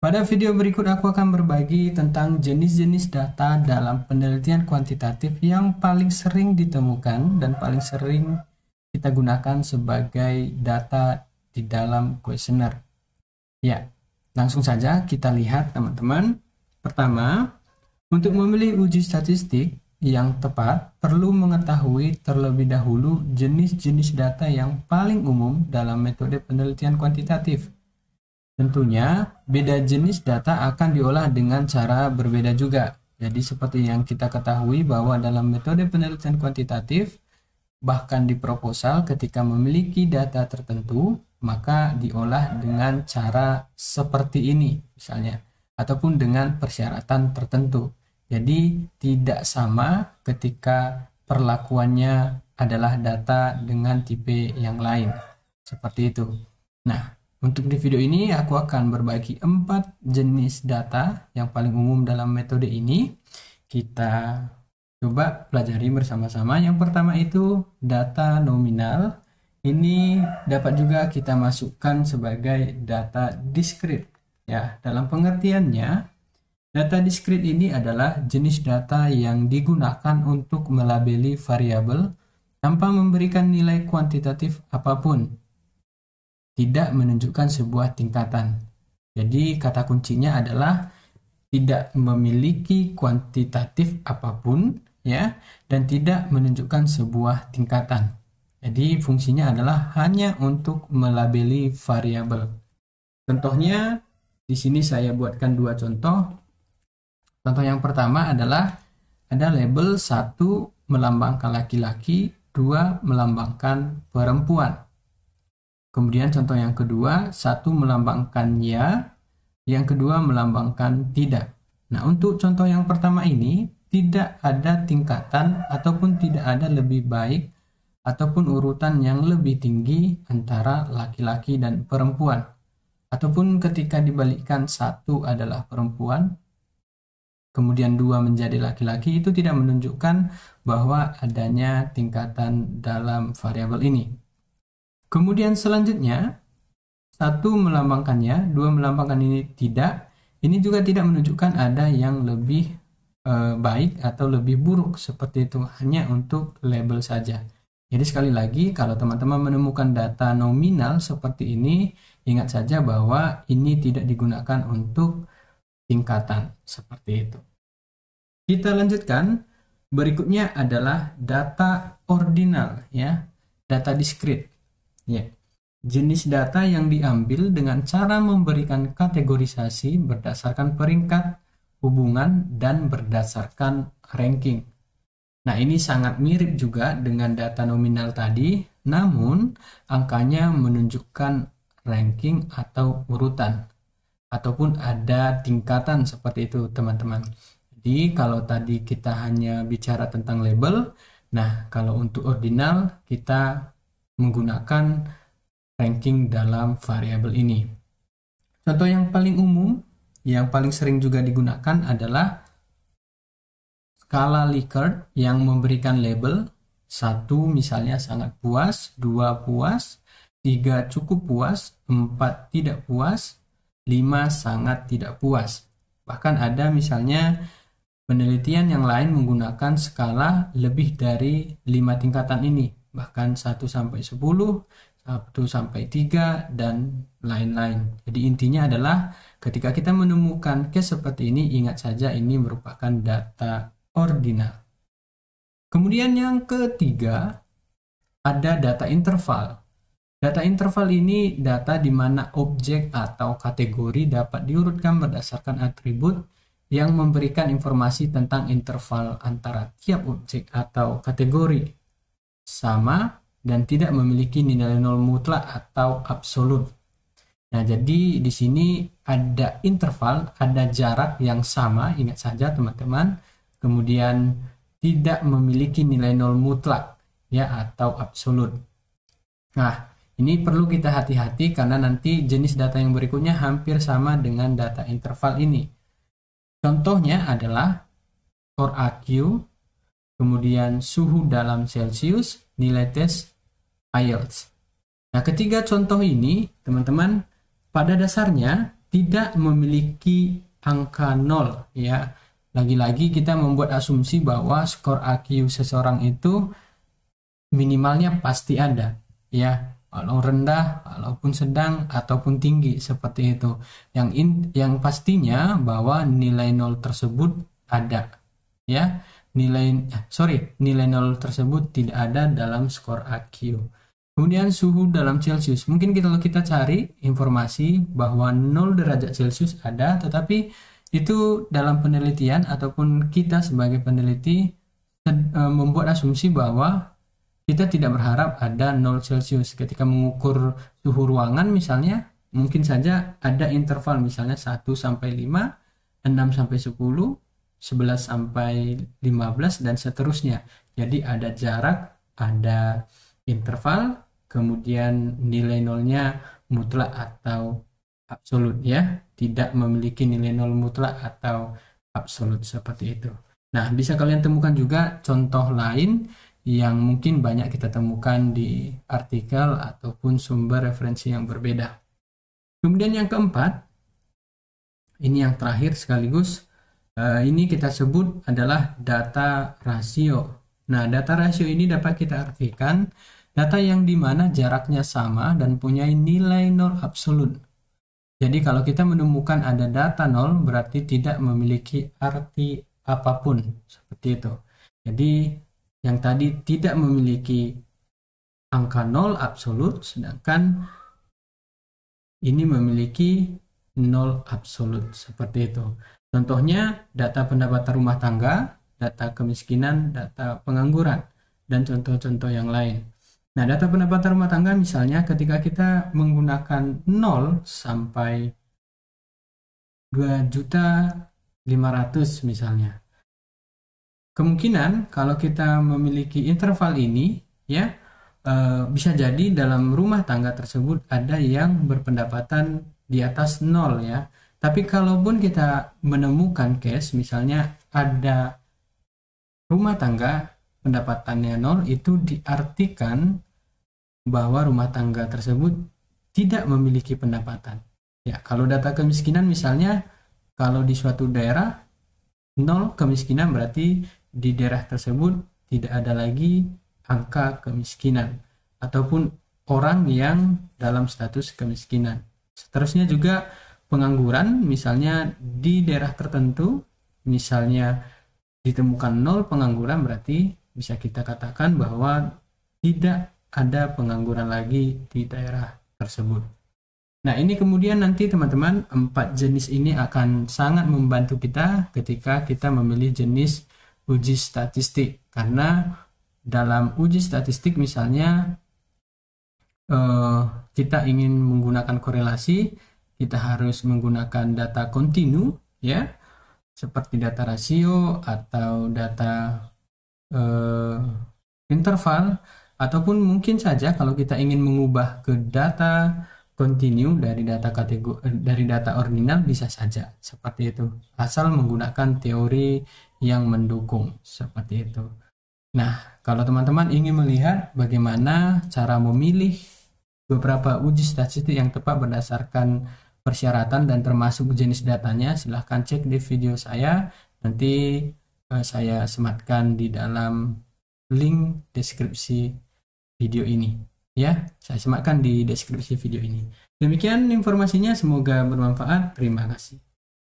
Pada video berikut aku akan berbagi tentang jenis-jenis data dalam penelitian kuantitatif yang paling sering ditemukan dan paling sering kita gunakan sebagai data di dalam kuesioner. Ya, langsung saja kita lihat teman-teman. Pertama, untuk memilih uji statistik yang tepat, perlu mengetahui terlebih dahulu jenis-jenis data yang paling umum dalam metode penelitian kuantitatif. Tentunya, beda jenis data akan diolah dengan cara berbeda juga. Jadi seperti yang kita ketahui bahwa dalam metode penelitian kuantitatif, bahkan di proposal ketika memiliki data tertentu, maka diolah dengan cara seperti ini misalnya, ataupun dengan persyaratan tertentu. Jadi tidak sama ketika perlakuannya adalah data dengan tipe yang lain. Seperti itu. Nah, untuk di video ini aku akan berbagi 4 jenis data yang paling umum dalam metode ini. Kita coba pelajari bersama-sama. Yang pertama itu data nominal. Ini dapat juga kita masukkan sebagai data diskrit. Ya, dalam pengertiannya, data diskrit ini adalah jenis data yang digunakan untuk melabeli variabel tanpa memberikan nilai kuantitatif apapun. Tidak menunjukkan sebuah tingkatan. Jadi kata kuncinya adalah tidak memiliki kuantitatif apapun ya, dan tidak menunjukkan sebuah tingkatan. Jadi fungsinya adalah hanya untuk melabeli variabel. Contohnya di sini saya buatkan 2 contoh. Contoh yang pertama adalah ada label 1 melambangkan laki-laki, 2 melambangkan perempuan. Kemudian contoh yang kedua, 1 melambangkan ya, yang kedua melambangkan tidak. Nah, untuk contoh yang pertama ini, tidak ada tingkatan ataupun tidak ada lebih baik ataupun urutan yang lebih tinggi antara laki-laki dan perempuan. Ataupun ketika dibalikkan 1 adalah perempuan, kemudian 2 menjadi laki-laki, itu tidak menunjukkan bahwa adanya tingkatan dalam variabel ini. Kemudian selanjutnya, 1 melambangkannya, 2 melambangkan ini tidak. Ini juga tidak menunjukkan ada yang lebih baik atau lebih buruk, seperti itu, hanya untuk label saja. Jadi sekali lagi, kalau teman-teman menemukan data nominal seperti ini, ingat saja bahwa ini tidak digunakan untuk tingkatan, seperti itu. Kita lanjutkan, berikutnya adalah data ordinal, ya, data diskrit. Ya, jenis data yang diambil dengan cara memberikan kategorisasi berdasarkan peringkat, hubungan, dan berdasarkan ranking. Nah, ini sangat mirip juga dengan data nominal tadi, namun angkanya menunjukkan ranking atau urutan, ataupun ada tingkatan seperti itu, teman-teman. Jadi, kalau tadi kita hanya bicara tentang label, nah, kalau untuk ordinal, kita menggunakan ranking dalam variabel ini. Contoh yang paling umum, yang paling sering juga digunakan adalah skala Likert yang memberikan label 1 misalnya sangat puas, 2 puas, 3 cukup puas, 4 tidak puas, 5 sangat tidak puas. Bahkan ada misalnya penelitian yang lain menggunakan skala lebih dari 5 tingkatan ini, bahkan 1 sampai 10, 1 sampai 3, dan lain-lain. Jadi intinya adalah ketika kita menemukan case seperti ini, ingat saja ini merupakan data ordinal. Kemudian yang ketiga, ada data interval. Data interval ini data di mana objek atau kategori dapat diurutkan berdasarkan atribut yang memberikan informasi tentang interval antara tiap objek atau kategori sama dan tidak memiliki nilai nol mutlak atau absolut. Nah, jadi di sini ada interval, ada jarak yang sama, ingat saja teman-teman. Kemudian tidak memiliki nilai nol mutlak ya atau absolut. Nah, ini perlu kita hati-hati karena nanti jenis data yang berikutnya hampir sama dengan data interval ini. Contohnya adalah skor AQ, kemudian suhu dalam Celcius, nilai tes IELTS. Nah, ketiga contoh ini, teman-teman, pada dasarnya tidak memiliki angka 0 ya. Lagi-lagi kita membuat asumsi bahwa skor AQ seseorang itu minimalnya pasti ada ya, walau rendah, walaupun sedang ataupun tinggi seperti itu. Yang pastinya bahwa nilai 0 tersebut ada ya. Nilai 0 tersebut tidak ada dalam skor AQ. Kemudian suhu dalam Celcius. Mungkin kalau kita cari informasi bahwa 0 derajat Celcius ada, tetapi itu dalam penelitian ataupun kita sebagai peneliti membuat asumsi bahwa kita tidak berharap ada 0 Celcius. Ketika mengukur suhu ruangan misalnya, mungkin saja ada interval misalnya 1 sampai 5, 6 sampai 10, 11 sampai 15 dan seterusnya. Jadi ada jarak, ada interval, kemudian nilai nolnya mutlak atau absolut ya, tidak memiliki nilai nol mutlak atau absolut seperti itu. Nah, bisa kalian temukan juga contoh lain yang mungkin banyak kita temukan di artikel ataupun sumber referensi yang berbeda. Kemudian yang keempat, ini yang terakhir sekaligus, ini kita sebut adalah data rasio. Nah, data rasio ini dapat kita artikan data yang dimana jaraknya sama dan punya nilai nol absolut. Jadi kalau kita menemukan ada data nol berarti tidak memiliki arti apapun seperti itu. Jadi yang tadi tidak memiliki angka nol absolut, sedangkan ini memiliki nol absolut seperti itu. Contohnya data pendapatan rumah tangga, data kemiskinan, data pengangguran, dan contoh-contoh yang lain. Nah, data pendapatan rumah tangga misalnya ketika kita menggunakan 0 sampai 2.500.000 misalnya. Kemungkinan kalau kita memiliki interval ini ya, bisa jadi dalam rumah tangga tersebut ada yang berpendapatan di atas 0 ya. Tapi kalaupun kita menemukan case misalnya ada rumah tangga pendapatannya 0, itu diartikan bahwa rumah tangga tersebut tidak memiliki pendapatan. Ya, kalau data kemiskinan misalnya kalau di suatu daerah 0 kemiskinan berarti di daerah tersebut tidak ada lagi angka kemiskinan ataupun orang yang dalam status kemiskinan. Seterusnya juga pengangguran, misalnya di daerah tertentu misalnya ditemukan 0 pengangguran berarti bisa kita katakan bahwa tidak ada pengangguran lagi di daerah tersebut. Nah, ini kemudian nanti teman-teman 4 jenis ini akan sangat membantu kita ketika kita memilih jenis uji statistik, karena dalam uji statistik misalnya kita ingin menggunakan korelasi, kita harus menggunakan data kontinu ya, seperti data rasio atau data interval, ataupun mungkin saja kalau kita ingin mengubah ke data kontinu dari data ordinal bisa saja seperti itu, asal menggunakan teori yang mendukung seperti itu. Nah, kalau teman-teman ingin melihat bagaimana cara memilih beberapa uji statistik yang tepat berdasarkan persyaratan dan termasuk jenis datanya, silahkan cek di video saya. Nanti saya sematkan di dalam link deskripsi video ini. Ya, saya sematkan di deskripsi video ini. Demikian informasinya, semoga bermanfaat. Terima kasih.